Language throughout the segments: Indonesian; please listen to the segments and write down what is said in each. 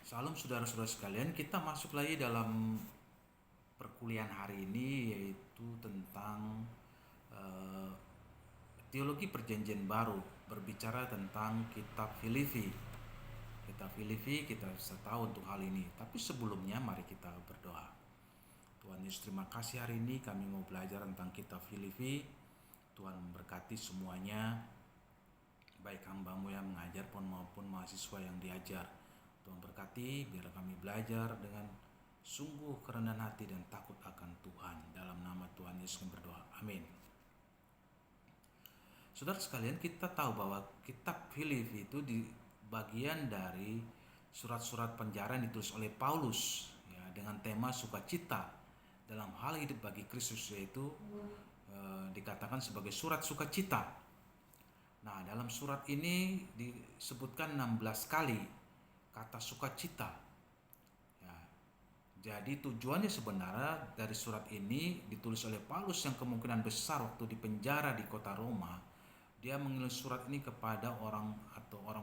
Salam saudara-saudara sekalian, kita masuk lagi dalam perkuliahan hari ini yaitu tentang eh, teologi perjanjian baru, berbicara tentang kitab Filipi. Kitab Filipi kita bisa tahu untuk hal ini, tapi sebelumnya mari kita berdoa. Tuhan Yesus, terima kasih hari ini kami mau belajar tentang kitab Filipi. Tuhan memberkati semuanya, baik hamba-Mu yang mengajar maupun mahasiswa yang diajar. Tuhan berkati biar kami belajar dengan sungguh kerendahan hati dan takut akan Tuhan. Dalam nama Tuhan Yesus kami berdoa. Amin. Saudara sekalian, kita tahu bahwa kitab Filipi itu di bagian dari surat-surat penjara yang ditulis oleh Paulus ya, dengan tema sukacita dalam hal hidup bagi Kristus, yaitu dikatakan sebagai surat sukacita. Nah, dalam surat ini disebutkan 16 kali kata sukacita. Ya, jadi tujuannya sebenarnya dari surat ini ditulis oleh Paulus yang kemungkinan besar waktu di penjara di kota Roma. Dia menulis surat ini kepada orang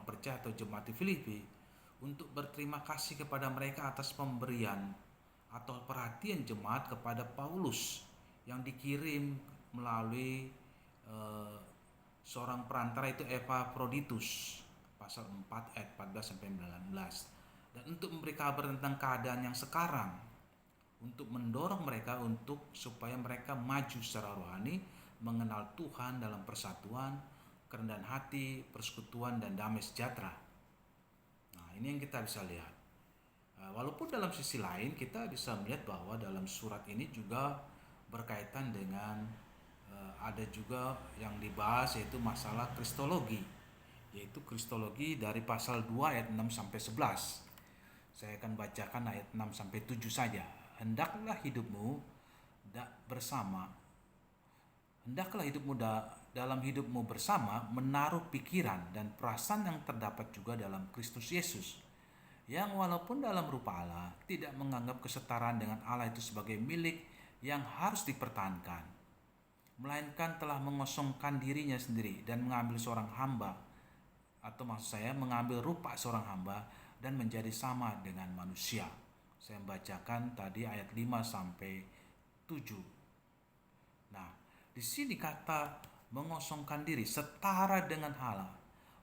percaya atau jemaat di Filipi untuk berterima kasih kepada mereka atas pemberian atau perhatian jemaat kepada Paulus yang dikirim melalui eh, seorang perantara, itu Epaphroditus, pasal 4 ayat 14 sampai 19. Dan untuk memberi kabar tentang keadaan yang sekarang, untuk mendorong mereka untuk supaya mereka maju secara rohani, mengenal Tuhan dalam persatuan, kerendahan hati, persekutuan, dan damai sejahtera. Nah, ini yang kita bisa lihat. Walaupun dalam sisi lain kita bisa melihat bahwa dalam surat ini juga berkaitan dengan ada juga yang dibahas, yaitu masalah kristologi, yaitu kristologi dari pasal 2 ayat 6 sampai 11. Saya akan bacakan ayat 6 sampai 7 saja. Hendaklah hidupmu bersama dalam hidupmu bersama menaruh pikiran dan perasaan yang terdapat juga dalam Kristus Yesus, yang walaupun dalam rupa Allah tidak menganggap kesetaraan dengan Allah itu sebagai milik yang harus dipertahankan, melainkan telah mengosongkan dirinya sendiri dan mengambil seorang hamba, atau maksud saya mengambil rupa seorang hamba dan menjadi sama dengan manusia. Saya membacakan tadi ayat 5 sampai 7. Nah, di sini kata mengosongkan diri setara dengan Allah.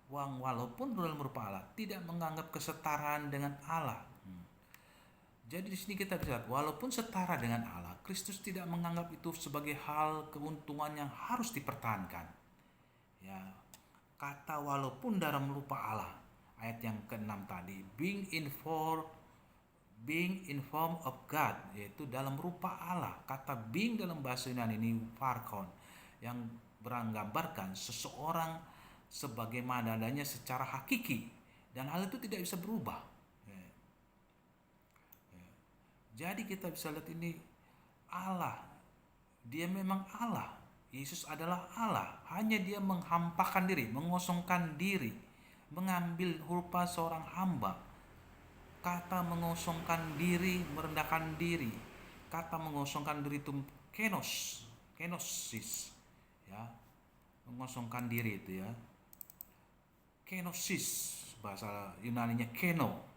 Walaupun dalam rupa Allah tidak menganggap kesetaraan dengan Allah. Jadi di sini kita bisa lihat, walaupun setara dengan Allah, Kristus tidak menganggap itu sebagai hal keuntungan yang harus dipertahankan. Ya, kata walaupun dalam rupa Allah, ayat yang ke-6 tadi, being in form of God, yaitu dalam rupa Allah. Kata being dalam bahasa Yunani ini parkon, yang menggambarkan seseorang sebagaimana adanya secara hakiki, dan hal itu tidak bisa berubah. Jadi kita bisa lihat ini Allah, dia memang Allah. Yesus adalah Allah, hanya dia menghampakan diri, mengosongkan diri, mengambil rupa seorang hamba. Kata mengosongkan diri, merendahkan diri. Kata mengosongkan diri itu kenosis, ya, mengosongkan diri itu ya. Kenosis, bahasa Yunaninya keno,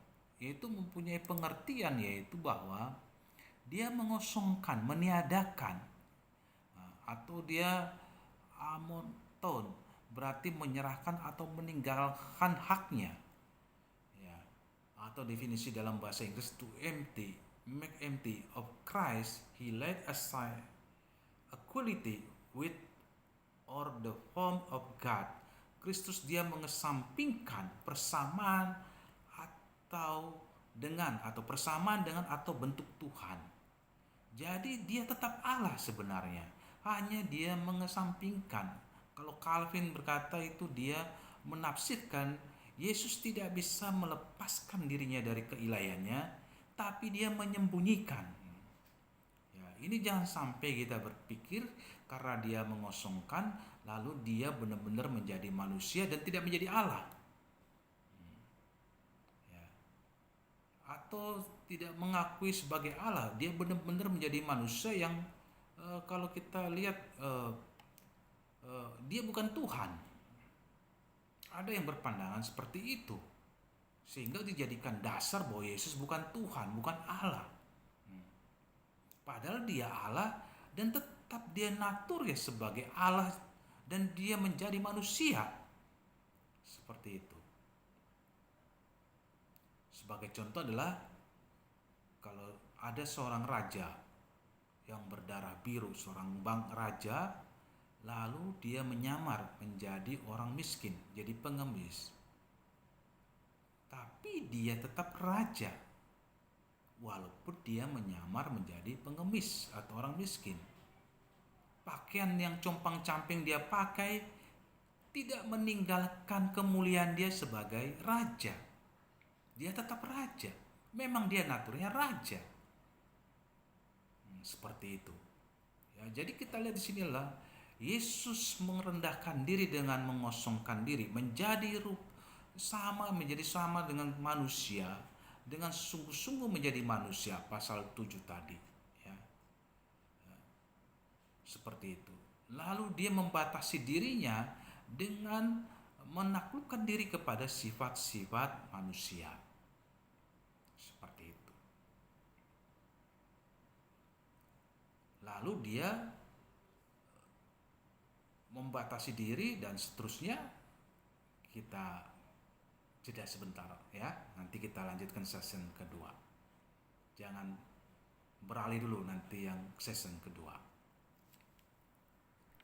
yaitu mempunyai pengertian, yaitu bahwa dia mengosongkan, meniadakan, atau dia amonton, berarti menyerahkan atau meninggalkan haknya ya. Atau definisi dalam bahasa Inggris, to empty, make empty of Christ, he laid aside equality with or the form of God. Kristus dia mengesampingkan persamaan atau persamaan dengan atau bentuk Tuhan. Jadi dia tetap Allah sebenarnya, hanya dia mengesampingkan. Kalau Calvin berkata itu dia menafsirkan Yesus tidak bisa melepaskan dirinya dari keilahiannya, tapi dia menyembunyikan. Ya, ini jangan sampai kita berpikir karena dia mengosongkan lalu dia benar-benar menjadi manusia dan tidak menjadi Allah. Atau tidak mengakui sebagai Allah, dia benar-benar menjadi manusia yang kalau kita lihat dia bukan Tuhan. Ada yang berpandangan seperti itu sehingga dijadikan dasar bahwa Yesus bukan Tuhan, bukan Allah. Padahal dia Allah dan tetap dia natur ya sebagai Allah dan dia menjadi manusia. Seperti itu. Sebagai contoh adalah kalau ada seorang raja yang berdarah biru, seorang raja, lalu dia menyamar menjadi orang miskin, jadi pengemis. Tapi dia tetap raja, walaupun dia menyamar menjadi pengemis atau orang miskin. Pakaian yang compang-camping dia pakai tidak meninggalkan kemuliaan dia sebagai raja. Dia tetap raja. Memang dia naturnya raja. Seperti itu. Ya, jadi kita lihat di sinilah Yesus merendahkan diri dengan mengosongkan diri, menjadi sama dengan manusia, dengan sungguh-sungguh menjadi manusia, pasal 7 tadi, ya. Seperti itu. Lalu dia membatasi dirinya dengan menaklukkan diri kepada sifat-sifat manusia. Seperti itu. Lalu dia membatasi diri dan seterusnya. Kita jeda sebentar ya, nanti kita lanjutkan session kedua. Jangan beralih dulu nanti yang session kedua.